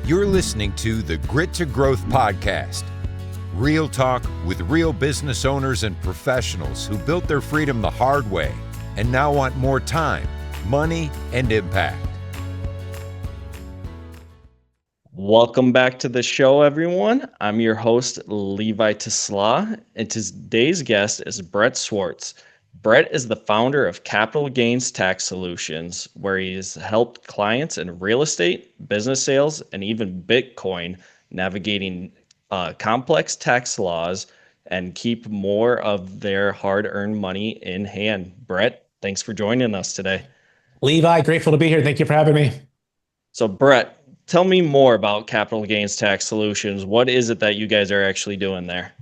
You're listening to the Grit to Growth podcast. Real talk with real business owners and professionals who built their freedom the hard way and now want more time, money, and impact. Welcome back to the show, everyone. I'm your host, Levi Tesla, and today's guest is Brett Swarts. Brett is the founder of Capital Gains Tax Solutions, where he has helped clients in real estate, business sales, and even Bitcoin navigating complex tax laws and keep more of their hard-earned money in hand. Brett, thanks for joining us today. Levi, grateful to be here. Thank you for having me. So, Brett, tell me more about Capital Gains Tax Solutions. What is it that you guys are actually doing there?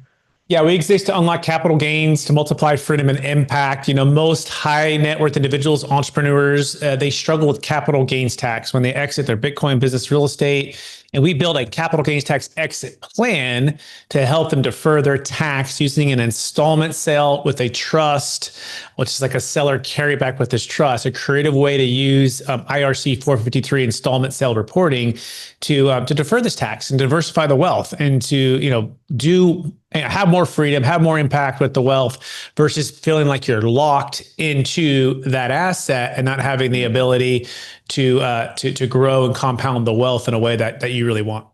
Yeah, we exist to unlock capital gains, to multiply freedom and impact. Most high net worth individuals, entrepreneurs, they struggle with capital gains tax when they exit their Bitcoin business, real estate. And we build a capital gains tax exit plan to help them defer their tax using an installment sale with a trust, which is like a seller carryback with this trust, a creative way to use IRC 453 installment sale reporting to defer this tax and diversify the wealth and to have more freedom, have more impact with the wealth versus feeling like you're locked into that asset and not having the ability to grow and compound the wealth in a way that you really want.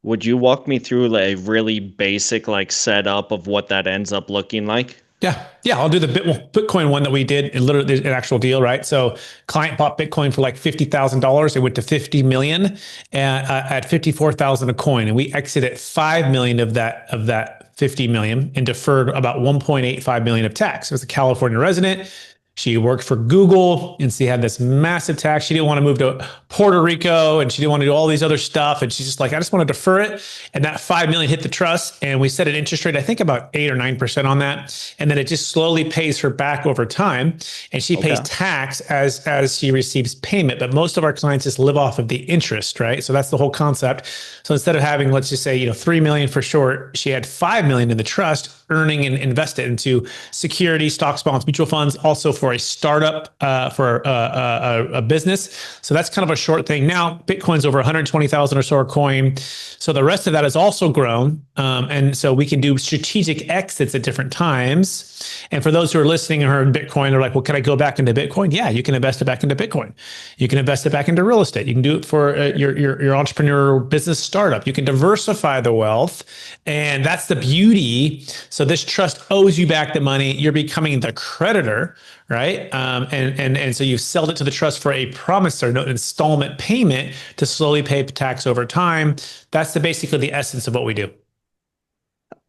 Would you walk me through a really basic setup of what that ends up looking like? Yeah. I'll do the Bitcoin one that we did, literally an actual deal, right? So client bought Bitcoin for $50,000. It went to 50 million at 54,000 a coin. And we exited 5 million of that 50 million and deferred about 1.85 million of tax. It was a California resident. She worked for Google and she had this massive tax. She didn't want to move to Puerto Rico and she didn't want to do all these other stuff. And she's just like, I just want to defer it. And that 5 million hit the trust and we set an interest rate, I think about 8 or 9% on that. And then it just slowly pays her back over time. And she pays tax as she receives payment. But most of our clients just live off of the interest, right? So that's the whole concept. So instead of having, let's just say, 3 million for short, she had 5 million in the trust, earning and invested into security, stocks, bonds, mutual funds, also for a startup, for a business. So that's kind of a short thing. Now, Bitcoin's over 120,000 or so a coin. So the rest of that has also grown. And so we can do strategic exits at different times. And for those who are listening and heard Bitcoin, they're like, well, can I go back into Bitcoin? Yeah, you can invest it back into Bitcoin. You can invest it back into real estate. You can do it for your entrepreneur business startup. You can diversify the wealth. And that's the beauty. So this trust owes you back the money. You're becoming the creditor, right? And so you've sold it to the trust for a promissory note installment payment to slowly pay tax over time. That's basically the essence of what we do.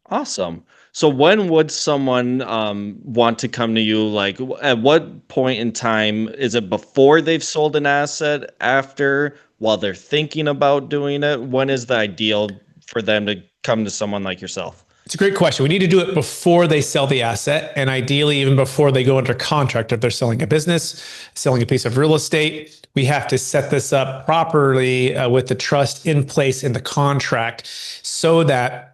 Awesome. So when would someone want to come to you? At what point in time? Is it before they've sold an asset, after, while they're thinking about doing it? When is the ideal for them to come to someone like yourself? It's a great question. We need to do it before they sell the asset and ideally even before they go under contract. If they're selling a business, selling a piece of real estate, we have to set this up properly with the trust in place in the contract so that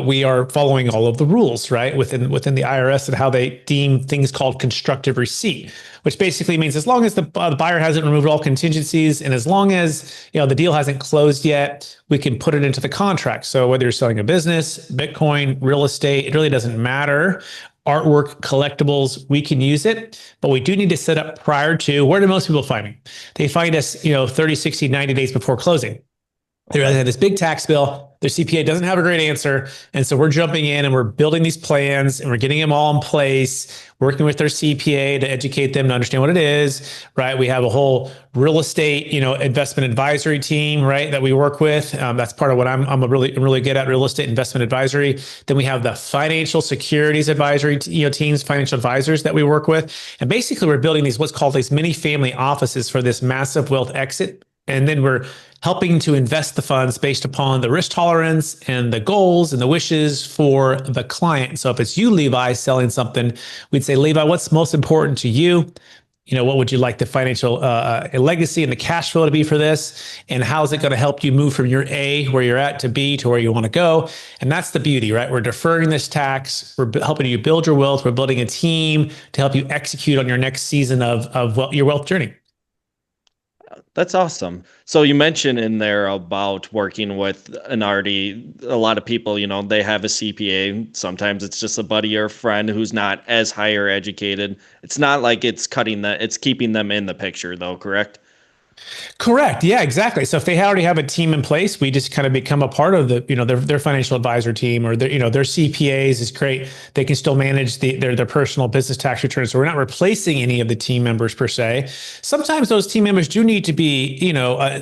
we are following all of the rules, right? Within the IRS and how they deem things called constructive receipt, which basically means as long as the buyer hasn't removed all contingencies and as long as the deal hasn't closed yet, we can put it into the contract. So whether you're selling a business, Bitcoin, real estate, it really doesn't matter. Artwork, collectibles, we can use it, but we do need to set up prior to. Where do most people find me? They find us 30, 60, 90 days before closing. They have this big tax bill. Their CPA doesn't have a great answer. And so we're jumping in and we're building these plans and we're getting them all in place, working with their CPA to educate them to understand what it is, right? We have a whole real estate, investment advisory team, right? That we work with. That's part of what I'm really good at, real estate investment advisory. Then we have the financial securities advisory, teams, financial advisors that we work with. And basically we're building what's called these mini family offices for this massive wealth exit. And then we're helping to invest the funds based upon the risk tolerance and the goals and the wishes for the client. So if it's you, Levi, selling something, we'd say, Levi, what's most important to you? What would you like the financial legacy and the cash flow to be for this? And how is it going to help you move from your A, where you're at, to B, to where you want to go? And that's the beauty, right? We're deferring this tax. We're helping you build your wealth. We're building a team to help you execute on your next season of your wealth journey. That's awesome. So you mentioned in there about working with an already, a lot of people, they have a CPA. Sometimes it's just a buddy or a friend who's not as higher educated. It's not like it's it's keeping them in the picture though, correct? Correct. Yeah, exactly. So if they already have a team in place, we just kind of become a part of the, their financial advisor team, or their CPAs is great. They can still manage their personal business tax returns. So we're not replacing any of the team members per se. Sometimes those team members do need to be,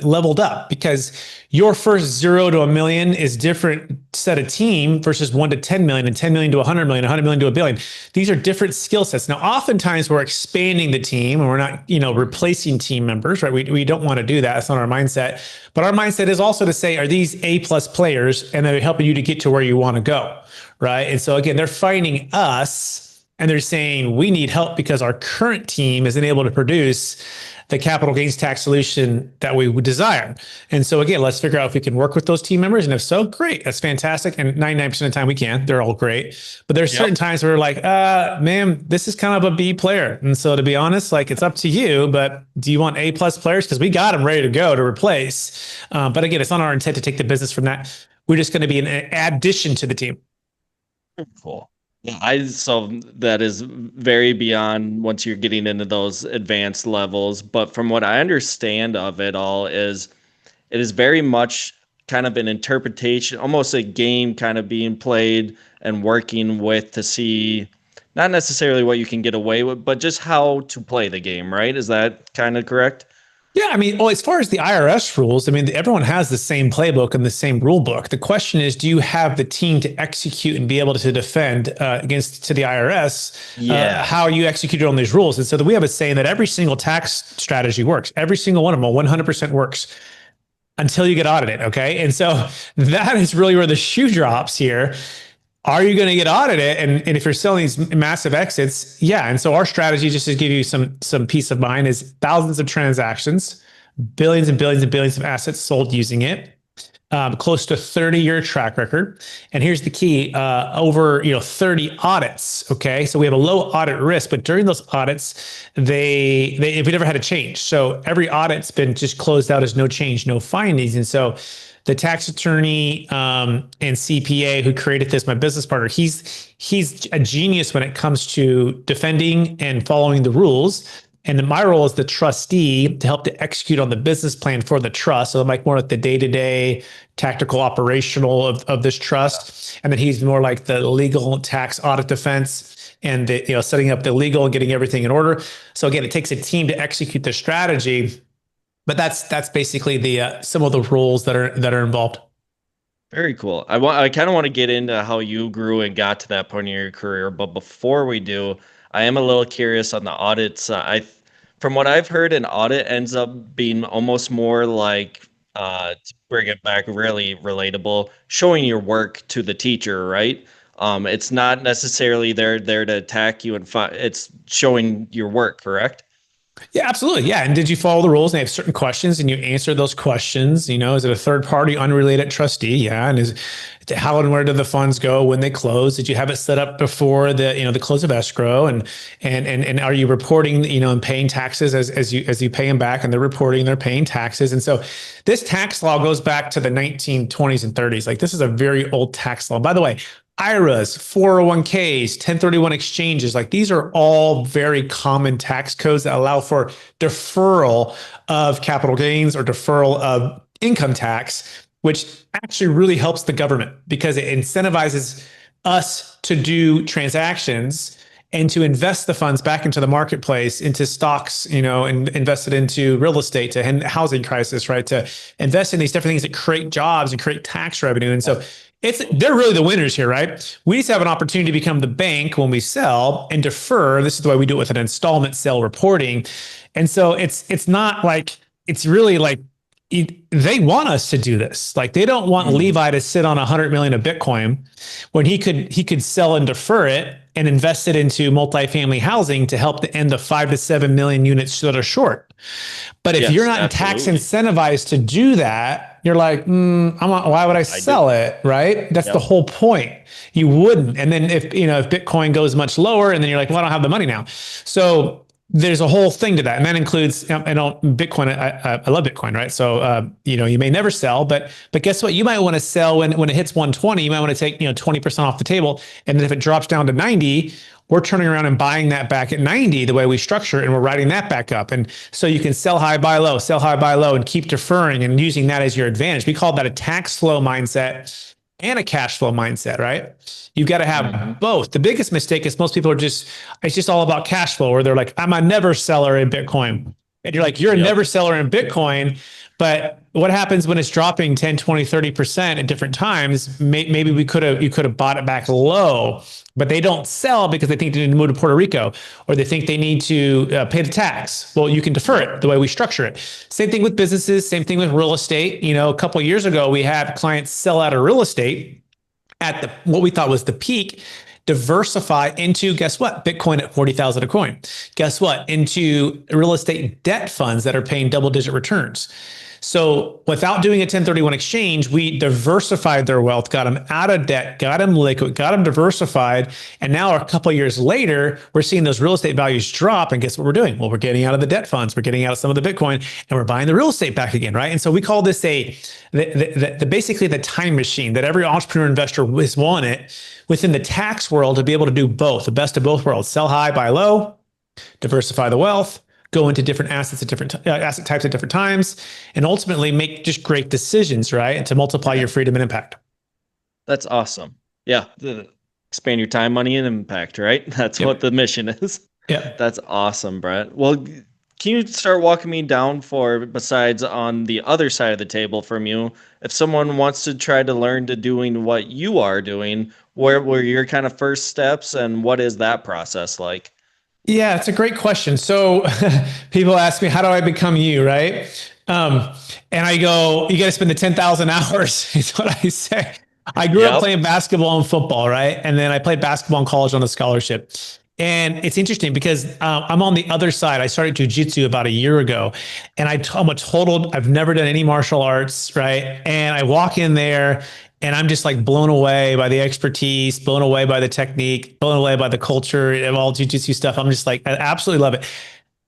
leveled up, because your first 0 to $1 million is different set of team versus 1 to 10 million, and 10 million to 100 million, 100 million to a billion. These are different skill sets. Now, oftentimes we're expanding the team and we're not, replacing team members, right? We don't want to do that. That's not our mindset. But our mindset is also to say, are these A+ players, and they're helping you to get to where you want to go, right? And so again, they're finding us and they're saying, we need help because our current team isn't able to produce the capital gains tax solution that we would desire. And so again, let's figure out if we can work with those team members. And if so, great, that's fantastic. And 99% of the time we can, they're all great. But there's certain times where we're like, man, this is kind of a B player. And so to be honest, like, it's up to you, but do you want A+ players? Because we got them ready to go to replace. But again, it's not our intent to take the business from that. We're just going to be an addition to the team. Cool. Yeah, so that is very beyond once you're getting into those advanced levels. But from what I understand of it all is it is very much kind of an interpretation, almost a game kind of being played and working with to see not necessarily what you can get away with, but just how to play the game, right? Is that kind of correct? Yeah, I mean, well, as far as the IRS rules, I mean, everyone has the same playbook and the same rule book. The question is, do you have the team to execute and be able to defend to the IRS? How you execute on these rules? And so we have a saying that every single tax strategy works. Every single one of them, 100% works until you get audited. Okay, and so that is really where the shoe drops here. Are you going to get audited? And if you're selling these massive exits, yeah. And so our strategy, just to give you some peace of mind, is thousands of transactions, billions and billions and billions of assets sold using it, close to 30-year track record. And here's the key: over 30 audits. Okay, so we have a low audit risk, but during those audits, we never had a change. So every audit's been just closed out as no change, no findings. And so the tax attorney and CPA who created this, my business partner, he's a genius when it comes to defending and following the rules. And my role is the trustee to help to execute on the business plan for the trust. So I'm like more like the day-to-day tactical operational of this trust. And then he's more like the legal tax audit defense and the, setting up the legal and getting everything in order. So again, it takes a team to execute the strategy. But that's basically the some of the rules that are involved. Very cool. I kind of want to get into how you grew and got to that point in your career, but before we do, I am a little curious on the audits. From what I've heard, an audit ends up being almost more like, to bring it back really relatable, showing your work to the teacher, right? It's not necessarily there to attack you it's showing your work, correct? Yeah, absolutely. Yeah. And did you follow the rules? And they have certain questions and you answer those questions. Is it a third party unrelated trustee? Yeah. And how and where do the funds go when they close? Did you have it set up before the close of escrow? And are you reporting, and paying taxes as you pay them back, and they're reporting, they're paying taxes. And so this tax law goes back to the 1920s and 30s. Like, this is a very old tax law. By the way, IRAs, 401ks, 1031 exchanges, like, these are all very common tax codes that allow for deferral of capital gains or deferral of income tax, which actually really helps the government because it incentivizes us to do transactions and to invest the funds back into the marketplace, into stocks, and invest it into real estate to end the housing crisis, right? To invest in these different things that create jobs and create tax revenue. And so they're really the winners here, right? We just have an opportunity to become the bank when we sell and defer. This is the way we do it with an installment sale reporting. And so it's not like, it's really like, they want us to do this. Like, they don't want Levi to sit on 100 million of Bitcoin when he could sell and defer it and invest it into multifamily housing to help to end the 5 to 7 million units that are short. But if you're not tax incentivized to do that, you're like, why would I sell it? Right? That's the whole point. You wouldn't. And then if Bitcoin goes much lower, and then you're like, well, I don't have the money now. So there's a whole thing to that, and that includes, Bitcoin. I love Bitcoin, right? So you may never sell, but guess what? You might want to sell when it hits 120. You might want to take 20% off the table, and then if it drops down to 90, we're turning around and buying that back at 90 the way we structure it, and we're riding that back up. And so you can sell high, buy low, sell high, buy low, and keep deferring and using that as your advantage. We call that a tax flow mindset and a cash flow mindset, right? You've got to have both. The biggest mistake is most people it's just all about cash flow, or they're like, I'm a never seller in Bitcoin. And you're like, you're a never seller in Bitcoin. But what happens when it's dropping 10, 20, 30% at different times? Maybe you could have bought it back low, but they don't sell because they think they need to move to Puerto Rico, or they think they need to pay the tax. Well, you can defer it the way we structure it. Same thing with businesses, same thing with real estate. A couple of years ago, we had clients sell out of real estate at what we thought was the peak, diversify into, guess what? Bitcoin at 40,000 a coin. Guess what? Into real estate debt funds that are paying double-digit returns. So without doing a 1031 exchange, we diversified their wealth, got them out of debt, got them liquid, got them diversified. And now a couple of years later, we're seeing those real estate values drop. And guess what we're doing? Well, we're getting out of the debt funds, we're getting out of some of the Bitcoin, and we're buying the real estate back again, right? And so we call this basically the time machine that every entrepreneur investor has wanted within the tax world, to be able to do both, the best of both worlds: sell high, buy low, diversify the wealth, go into different assets at different asset types at different times, and ultimately make just great decisions, right? And to multiply your freedom and impact. That's awesome. Yeah. Expand your time, money, and impact, right? That's what the mission is. Yeah. That's awesome, Brett. Well, can you start walking me down besides on the other side of the table from you, if someone wants to try to learn to doing what you are doing, where were your kind of first steps, and what is that process like? Yeah, it's a great question. So people ask me, how do I become you, right? And I go, you got to spend the 10,000 hours is what I say. I grew up playing basketball and football, right? And then I played basketball in college on a scholarship. And it's interesting because I'm on the other side. I started jujitsu about a year ago, and I'm a total, I've never done any martial arts, right? And I walk in there, and I'm just like blown away by the expertise, blown away by the technique, blown away by the culture of all jiu-jitsu stuff. I'm just like, I absolutely love it.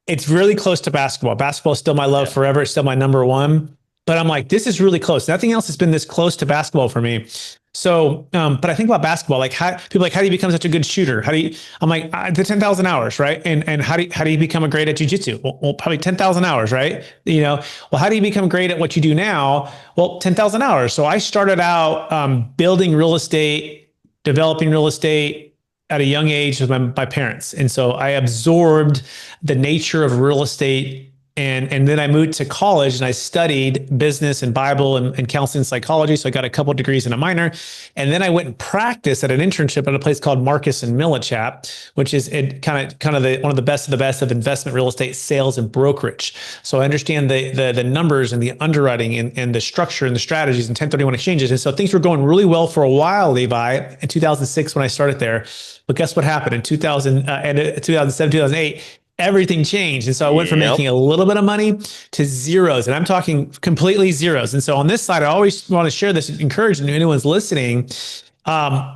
It's really close to basketball. Basketball is still my love forever. It's still my number one. But I'm like, this is really close. Nothing else has been this close to basketball for me. So, but I think about basketball, like people like, how do you become such a good shooter? I'm like, the 10,000 hours, right? And how do you become a great at jujitsu? Well, probably 10,000 hours, right? Well, how do you become great at what you do now? Well, 10,000 hours. So I started out building real estate, developing real estate at a young age with my parents. And so I absorbed the nature of real estate. And then I moved to college and I studied business and Bible and counseling and psychology. So I got a couple of degrees and a minor. And then I went and practiced at an internship at a place called Marcus and Millichap, which is kind of one of the best of investment real estate sales and brokerage. So I understand the numbers and the underwriting and the structure and the strategies and 1031 exchanges. And so things were going really well for a while, Levi, in 2006 when I started there. But guess what happened in 2007, 2008? Everything changed. And so I went from making a little bit of money to zeros, and I'm talking completely zeros. And so on this side, I always want to share this, encourage anyone's listening.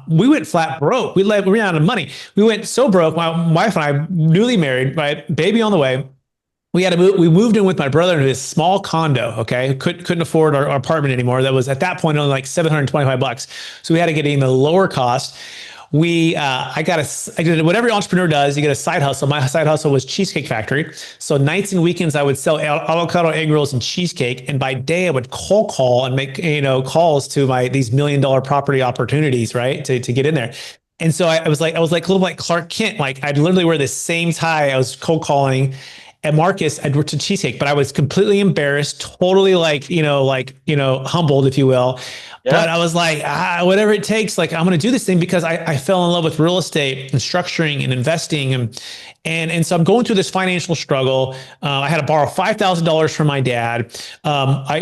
We went flat broke. We ran out of money. We went so broke. My wife and I, newly married, right? Baby on the way. We had to move. We moved in with my brother into this small condo. Okay. Couldn't afford our apartment anymore. That was at that point only like $725. So we had to get even a lower cost. I did what every entrepreneur does. You get a side hustle. My side hustle was Cheesecake Factory. So nights and weekends, I would sell avocado egg rolls and cheesecake. And by day, I would cold call and make, calls to these $1 million property opportunities, right? To get in there. And so I was like a little like Clark Kent. Like I'd literally wear the same tie. I was cold calling. At Marcus, I'd worked at Cheesecake, but I was completely embarrassed, totally humbled, if you will. Yeah. But I was like, whatever it takes, like I'm going to do this thing because I fell in love with real estate and structuring and investing. And so I'm going through this financial struggle. I had to borrow $5,000 from my dad.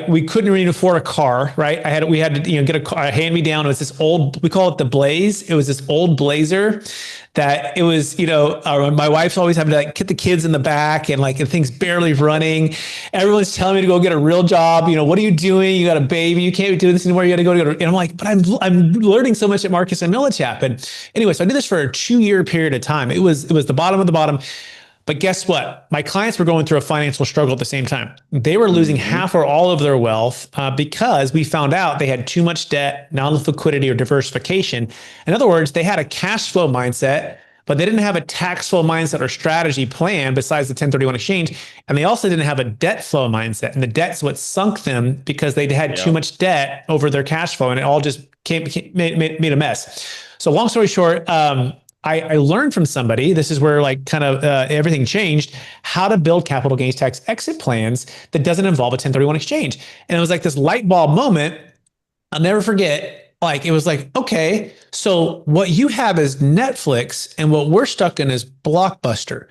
We couldn't even afford a car, right? We had to get a car, hand me down. It was this old, we call it the Blaze. It was this old Blazer that it was, my wife's always having to get the kids in the back and things barely running. Everyone's telling me to go get a real job. What are you doing? You got a baby. You can't be doing this anymore. You got to go. And I'm like, but I'm learning so much at Marcus and Millichap. And anyway, so I did this for a 2-year period of time. It was the bottom of the bottom. But guess what? My clients were going through a financial struggle at the same time. They were losing Mm-hmm. half or all of their wealth because we found out they had too much debt, not enough liquidity or diversification. In other words, they had a cash flow mindset, but they didn't have a tax flow mindset or strategy plan besides the 1031 exchange. And they also didn't have a debt flow mindset. And the debt's what sunk them because they had too Yep. much debt over their cash flow, and it all just made a mess. So long story short, I learned from somebody, this is where like kind of everything changed, how to build capital gains tax exit plans that doesn't involve a 1031 exchange. And it was like this light bulb moment. I'll never forget. Like, it was like, okay, so what you have is Netflix and what we're stuck in is Blockbuster.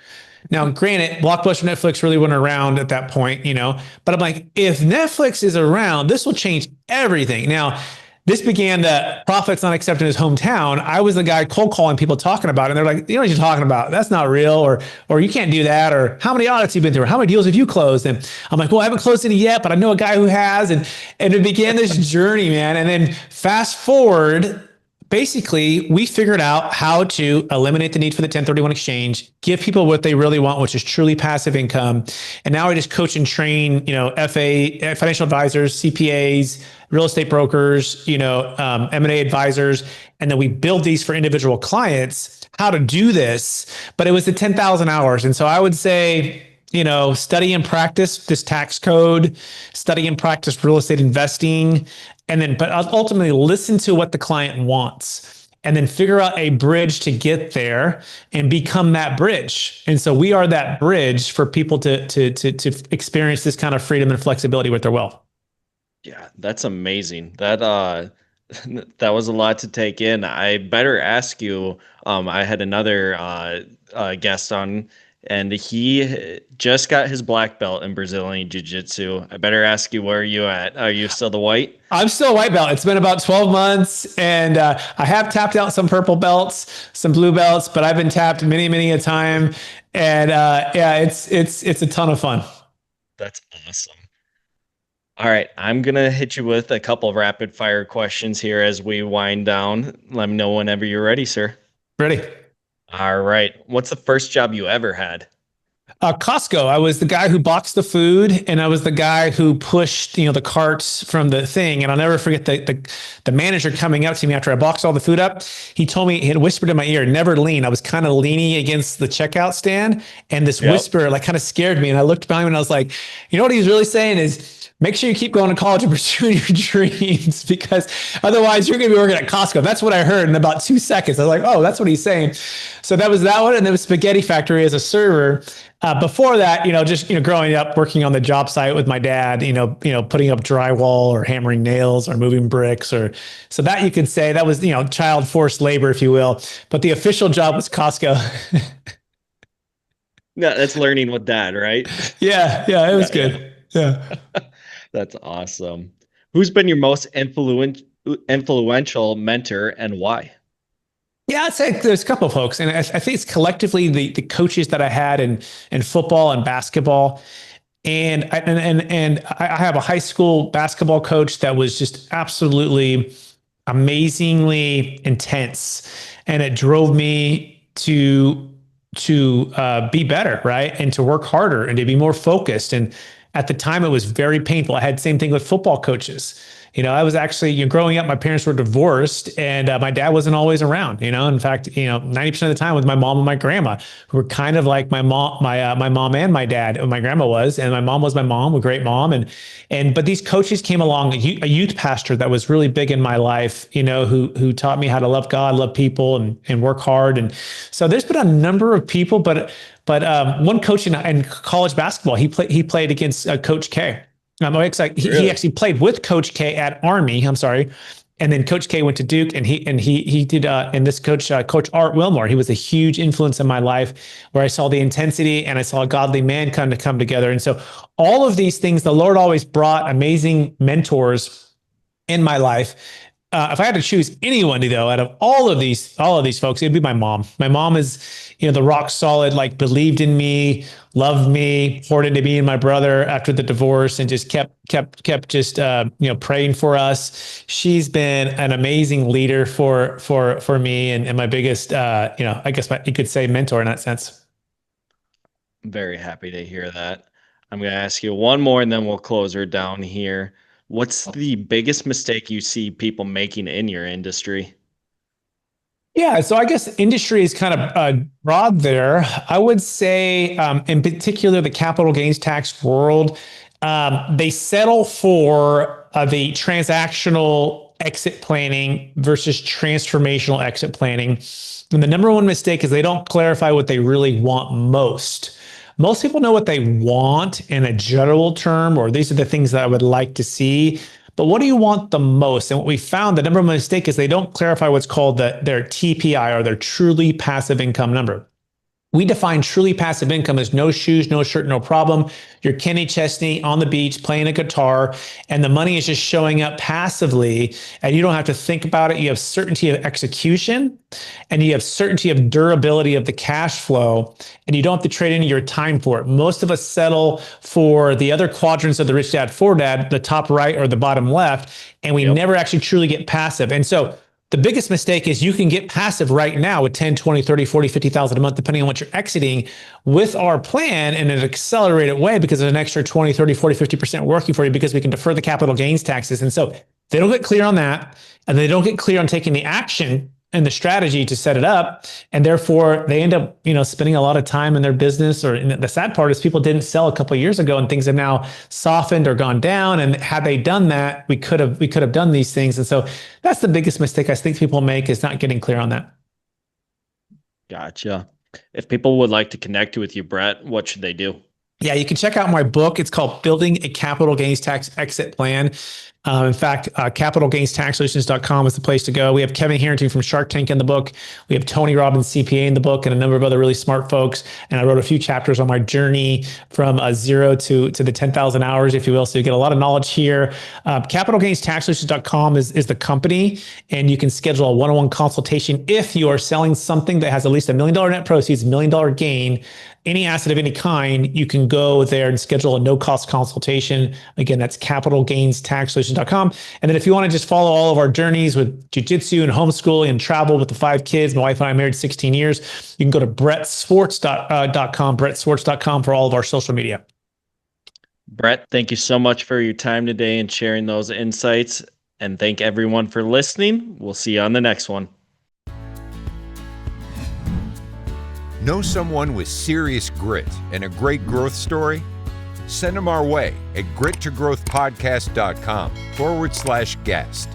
Now, granted, Blockbuster, Netflix really weren't around at that point, but I'm like, if Netflix is around, this will change everything. Now, this began that Profit's not accepted in his hometown. I was the guy cold calling people talking about it. And they're like, you know what you're talking about? That's not real. Or you can't do that. Or how many audits have you been through? How many deals have you closed? And I'm like, well, I haven't closed any yet, but I know a guy who has. And it began this journey, man. And then fast forward, basically, we figured out how to eliminate the need for the 1031 exchange, give people what they really want, which is truly passive income. And now I just coach and train, financial advisors, CPAs, real estate brokers, M&A advisors. And then we build these for individual clients, how to do this. But it was the 10,000 hours. And so I would say, study and practice this tax code, study and practice real estate investing, but ultimately listen to what the client wants and then figure out a bridge to get there and become that bridge. And so we are that bridge for people to experience this kind of freedom and flexibility with their wealth. Yeah, that's amazing. That that was a lot to take in. I better ask you. I had another guest on, and he just got his black belt in Brazilian Jiu-Jitsu. I better ask you, where are you at? Are you still the white? I'm still a white belt. It's been about 12 months, and I have tapped out some purple belts, some blue belts, but I've been tapped many, many a time. And it's a ton of fun. That's awesome. All right, I'm gonna hit you with a couple of rapid fire questions here as we wind down. Let me know whenever you're ready, sir. Ready? All right. What's the first job you ever had? Costco. I was the guy who boxed the food, and I was the guy who pushed, the carts from the thing. And I'll never forget the manager coming up to me after I boxed all the food up. He told me, he had whispered in my ear, "Never lean." I was kind of leaning against the checkout stand, and this whisper like kind of scared me. And I looked behind me and I was like, you know what he was really saying is, make sure you keep going to college and pursuing your dreams, because otherwise you're going to be working at Costco. That's what I heard in about 2 seconds. I was like, oh, that's what he's saying. So that was that one. And then Spaghetti Factory as a server. Before that, just, growing up, working on the job site with my dad, putting up drywall or hammering nails or moving bricks, so that you could say that was, child forced labor, if you will. But the official job was Costco. No, that's learning with dad, right? Yeah, it was good. Yeah. That's awesome. Who's been your most influential mentor, and why? Yeah, I'd say there's a couple of folks, and I think it's collectively the coaches that I had in football and basketball, and I have a high school basketball coach that was just absolutely amazingly intense, and it drove me to be better, right, and to work harder and to be more focused. And at the time, it was very painful. I had the same thing with football coaches. I was actually, growing up, my parents were divorced, and my dad wasn't always around. In fact, 90% of the time with my mom and my grandma, who were kind of like my mom, my mom and my dad. My grandma was, and my mom was my mom, a great mom, but these coaches came along. A youth pastor that was really big in my life, who taught me how to love God, love people, and work hard. And so there's been a number of people, but one coach in college basketball, he played against Coach K. He actually played with Coach K at Army. I'm sorry. And then Coach K went to Duke, and he did. And this coach, Coach Art Wilmore, he was a huge influence in my life, where I saw the intensity and I saw a godly man come together. And so all of these things, the Lord always brought amazing mentors in my life. If I had to choose anyone, though, out of all of these folks, it'd be my mom. My mom is, the rock solid, like, believed in me, loved me, poured into me and my brother after the divorce, and just kept just, praying for us. She's been an amazing leader for me, and my biggest, I guess you could say mentor in that sense. I'm very happy to hear that. I'm going to ask you one more and then we'll close her down here. What's the biggest mistake you see people making in your industry? Yeah, so I guess industry is kind of broad there. I would say, in particular, the capital gains tax world, they settle for the transactional exit planning versus transformational exit planning. And the number one mistake is they don't clarify what they really want most. Most people know what they want in a general term, or these are the things that I would like to see. But what do you want the most? And what we found, the number one mistake is they don't clarify what's called their TPI, or their truly passive income number. We define truly passive income as no shoes, no shirt, no problem. You're Kenny Chesney on the beach playing a guitar, and the money is just showing up passively, and you don't have to think about it. You have certainty of execution, and you have certainty of durability of the cash flow, and you don't have to trade any of your time for it. Most of us settle for the other quadrants of the Rich Dad Poor Dad, the top right or the bottom left, and we never actually truly get passive. And so the biggest mistake is you can get passive right now with 10, 20, 30, 40, 50,000 a month, depending on what you're exiting with our plan in an accelerated way, because there's an extra 20, 30, 40, 50% working for you, because we can defer the capital gains taxes. And so they don't get clear on that, and they don't get clear on taking the action and the strategy to set it up. And therefore they end up, spending a lot of time in their business. Or the sad part is people didn't sell a couple of years ago and things have now softened or gone down. And had they done that, we could have done these things. And so that's the biggest mistake I think people make, is not getting clear on that. Gotcha. If people would like to connect with you, Brett, what should they do? Yeah, you can check out my book. It's called Building a Capital Gains Tax Exit Plan. In fact, capitalgainstaxsolutions.com is the place to go. We have Kevin Harrington from Shark Tank in the book. We have Tony Robbins, CPA, in the book, and a number of other really smart folks. And I wrote a few chapters on my journey from zero to the 10,000 hours, if you will. So you get a lot of knowledge here. Capitalgainstaxsolutions.com is the company, and you can schedule a one-on-one consultation if you are selling something that has at least $1 million net proceeds, $1 million gain, any asset of any kind. You can go there and schedule a no-cost consultation. Again, that's capitalgainstaxsolutions.com. And then if you want to just follow all of our journeys with jiu-jitsu and homeschooling and travel with the 5 kids, my wife and I are married 16 years, you can go to brettswarts.com for all of our social media. Brett, thank you so much for your time today and sharing those insights. And thank everyone for listening. We'll see you on the next one. Know someone with serious grit and a great growth story? Send them our way at grittogrowthpodcast.com/guest.